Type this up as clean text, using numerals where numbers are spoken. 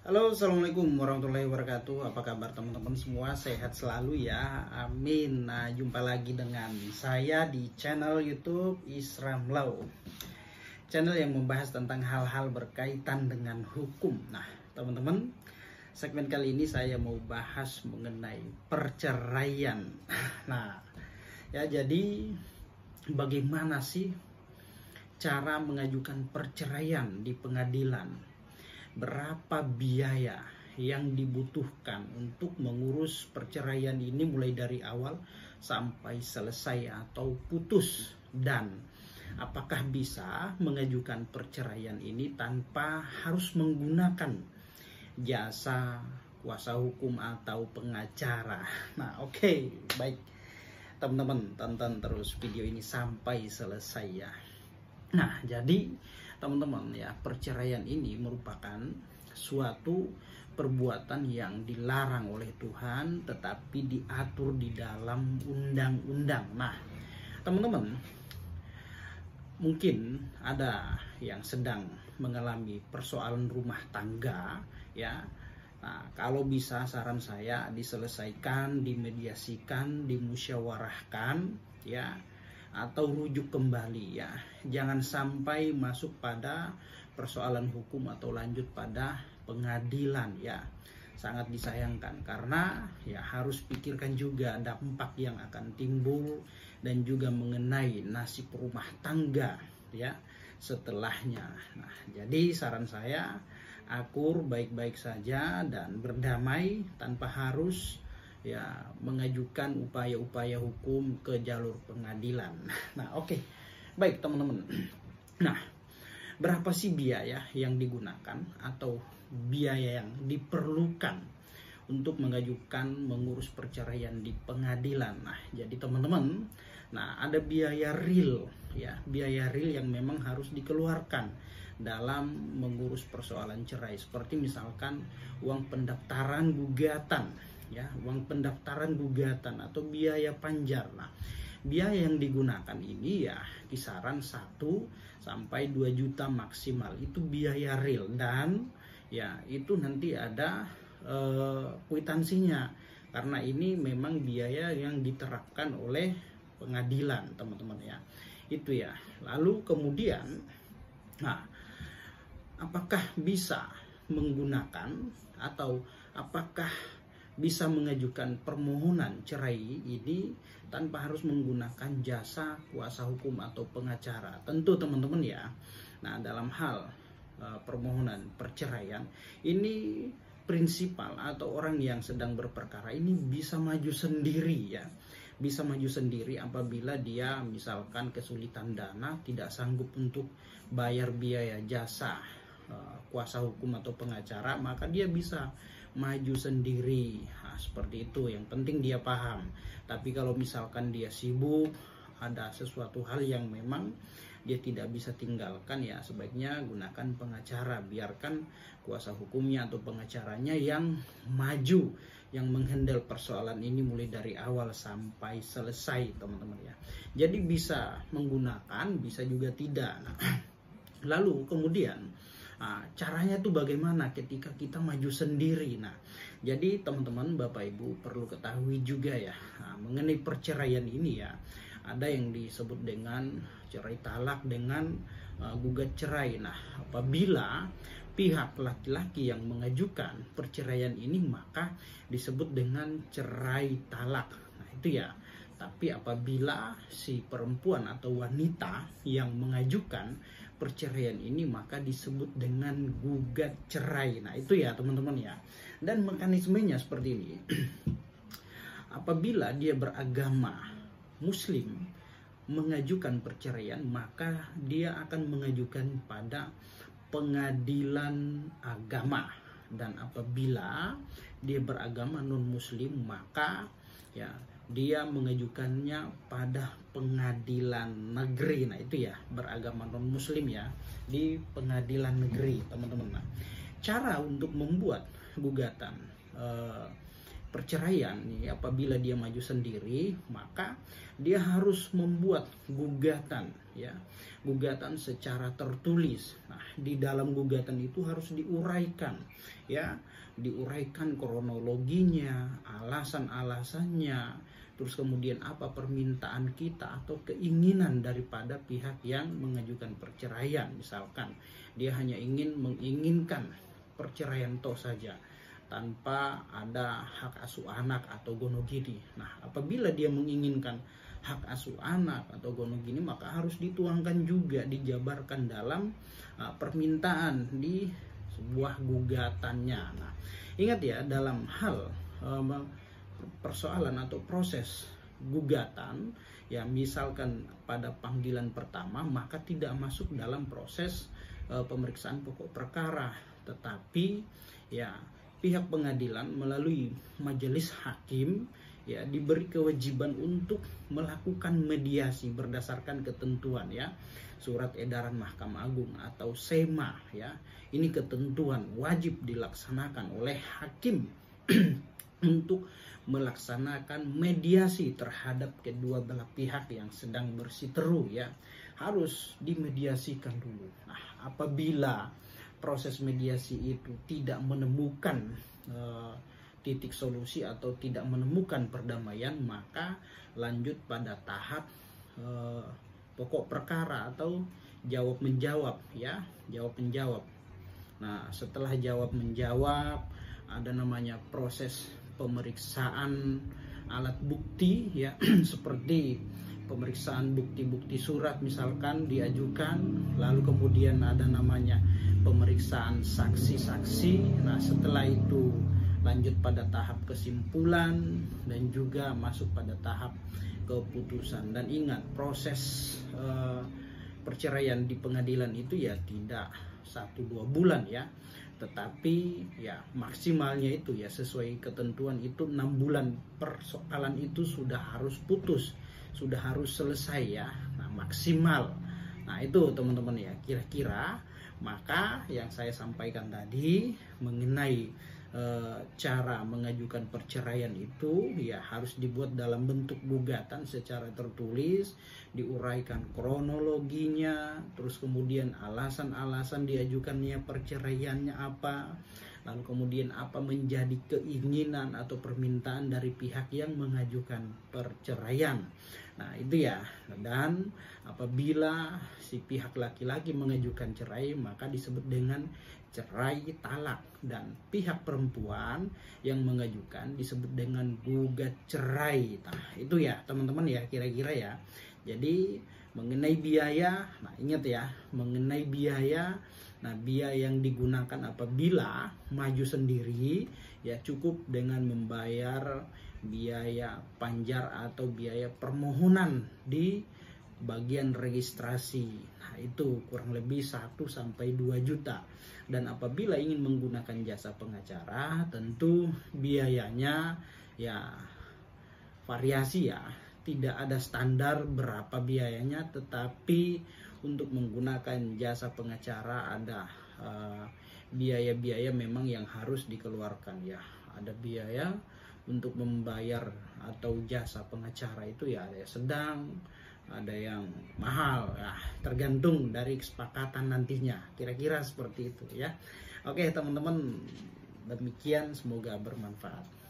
Halo, assalamualaikum warahmatullahi wabarakatuh. Apa kabar teman-teman semua? Sehat selalu ya, amin. Nah, jumpa lagi dengan saya di channel YouTube Islam Law, channel yang membahas tentang hal-hal berkaitan dengan hukum. Nah, teman-teman, segmen kali ini saya mau bahas mengenai perceraian. Nah, ya, jadi bagaimana sih cara mengajukan perceraian di pengadilan? Berapa biaya yang dibutuhkan untuk mengurus perceraian ini mulai dari awal sampai selesai atau putus, dan apakah bisa mengajukan perceraian ini tanpa harus menggunakan jasa kuasa hukum atau pengacara. Nah, oke, baik teman-teman, tonton terus video ini sampai selesai ya. Nah, jadi teman-teman ya, perceraian ini merupakan suatu perbuatan yang dilarang oleh Tuhan tetapi diatur di dalam undang-undang. Nah, teman-teman, mungkin ada yang sedang mengalami persoalan rumah tangga ya. Nah, kalau bisa saran saya diselesaikan, dimediasikan, dimusyawarahkan ya, atau rujuk kembali ya. Jangan sampai masuk pada persoalan hukum atau lanjut pada pengadilan ya. Sangat disayangkan karena ya harus pikirkan juga dampak yang akan timbul dan juga mengenai nasib rumah tangga ya setelahnya. Nah, jadi saran saya akur baik-baik saja dan berdamai tanpa harus ya mengajukan upaya-upaya hukum ke jalur pengadilan. Nah, oke. Baik teman-teman. Nah, berapa sih biaya yang digunakan atau biaya yang diperlukan untuk mengajukan mengurus perceraian di pengadilan? Nah, jadi teman-teman, nah ada biaya real ya, biaya real yang memang harus dikeluarkan dalam mengurus persoalan cerai, seperti misalkan uang pendaftaran gugatan ya, uang pendaftaran gugatan atau biaya panjar. Nah, biaya yang digunakan ini ya kisaran 1 sampai 2 juta maksimal, itu biaya real, dan ya itu nanti ada kwitansinya karena ini memang biaya yang diterapkan oleh pengadilan teman-teman ya. Itu ya. Lalu kemudian, nah, apakah bisa menggunakan atau apakah bisa mengajukan permohonan cerai ini tanpa harus menggunakan jasa kuasa hukum atau pengacara? Tentu teman-teman ya. Nah, dalam hal permohonan perceraian ini, prinsipal atau orang yang sedang berperkara ini bisa maju sendiri ya. Bisa maju sendiri apabila dia misalkan kesulitan dana, tidak sanggup untuk bayar biaya jasa kuasa hukum atau pengacara, maka dia bisa maju sendiri. Nah, seperti itu, yang penting dia paham. Tapi kalau misalkan dia sibuk, ada sesuatu hal yang memang dia tidak bisa tinggalkan, ya sebaiknya gunakan pengacara. Biarkan kuasa hukumnya atau pengacaranya yang maju, yang menghandle persoalan ini mulai dari awal sampai selesai teman-teman ya. Jadi bisa menggunakan, bisa juga tidak. Nah, lalu kemudian caranya tuh bagaimana ketika kita maju sendiri? Nah, jadi teman-teman, Bapak Ibu perlu ketahui juga ya, mengenai perceraian ini ya, ada yang disebut dengan cerai talak dengan gugat cerai. Nah, apabila pihak laki-laki yang mengajukan perceraian ini, maka disebut dengan cerai talak. Nah, itu ya. Tapi apabila si perempuan atau wanita yang mengajukan perceraian ini, maka disebut dengan gugat cerai. Nah, itu ya teman-teman ya. Dan mekanismenya seperti ini. Apabila dia beragama Muslim mengajukan perceraian, maka dia akan mengajukan pada pengadilan agama. Dan apabila dia beragama non-Muslim, maka ya dia mengajukannya pada pengadilan negeri. Nah, itu ya, beragama non-Muslim ya, di pengadilan negeri teman-teman. Nah, cara untuk membuat gugatan perceraian nih, apabila dia maju sendiri, maka dia harus membuat gugatan ya, gugatan secara tertulis. Nah, di dalam gugatan itu harus diuraikan ya, diuraikan kronologinya, alasan-alasannya, terus kemudian apa permintaan kita atau keinginan daripada pihak yang mengajukan perceraian. Misalkan dia hanya menginginkan perceraian toh saja, tanpa ada hak asuh anak atau gonogini. Nah, apabila dia menginginkan hak asuh anak atau gonogini, maka harus dituangkan juga, dijabarkan dalam permintaan di sebuah gugatannya. Nah, ingat ya, dalam hal persoalan atau proses gugatan ya, misalkan pada panggilan pertama, maka tidak masuk dalam proses pemeriksaan pokok perkara, tetapi ya pihak pengadilan melalui majelis hakim ya diberi kewajiban untuk melakukan mediasi berdasarkan ketentuan ya Surat Edaran Mahkamah Agung atau SEMA ya. Ini ketentuan wajib dilaksanakan oleh hakim untuk melaksanakan mediasi terhadap kedua belah pihak yang sedang bersiteru ya. Harus dimediasikan dulu. Nah, apabila proses mediasi itu tidak menemukan titik solusi atau tidak menemukan perdamaian, maka lanjut pada tahap pokok perkara atau jawab menjawab ya, jawab menjawab. Nah, setelah jawab menjawab, ada namanya proses pemeriksaan alat bukti ya seperti pemeriksaan bukti-bukti surat misalkan diajukan, lalu kemudian ada namanya pemeriksaan saksi-saksi. Nah, setelah itu lanjut pada tahap kesimpulan dan juga masuk pada tahap keputusan. Dan ingat, proses perceraian di pengadilan itu ya tidak 1-2 bulan ya, tetapi ya maksimalnya itu ya sesuai ketentuan itu 6 bulan persoalan itu sudah harus putus, sudah harus selesai ya. Nah, maksimal. Nah, itu teman-teman ya, kira-kira maka yang saya sampaikan tadi mengenai cara mengajukan perceraian itu ya harus dibuat dalam bentuk gugatan secara tertulis, diuraikan kronologinya, terus kemudian alasan-alasan diajukannya perceraiannya apa, lalu kemudian apa menjadi keinginan atau permintaan dari pihak yang mengajukan perceraian. Nah, itu ya. Dan apabila si pihak laki-laki mengajukan cerai, maka disebut dengan cerai talak, dan pihak perempuan yang mengajukan disebut dengan gugat cerai. Nah, itu ya teman-teman ya, kira-kira ya. Jadi mengenai biaya, nah ingat ya, mengenai biaya. Nah, biaya yang digunakan apabila maju sendiri ya cukup dengan membayar biaya panjar atau biaya permohonan di bagian registrasi. Nah, itu kurang lebih 1-2 juta. Dan apabila ingin menggunakan jasa pengacara, tentu biayanya ya variasi ya. Tidak ada standar berapa biayanya, tetapi untuk menggunakan jasa pengacara ada biaya-biaya memang yang harus dikeluarkan ya. Ada biaya untuk membayar atau jasa pengacara itu ya ada yang sedang, ada yang mahal ya, tergantung dari kesepakatan nantinya, kira-kira seperti itu ya. Oke teman-teman, demikian, semoga bermanfaat.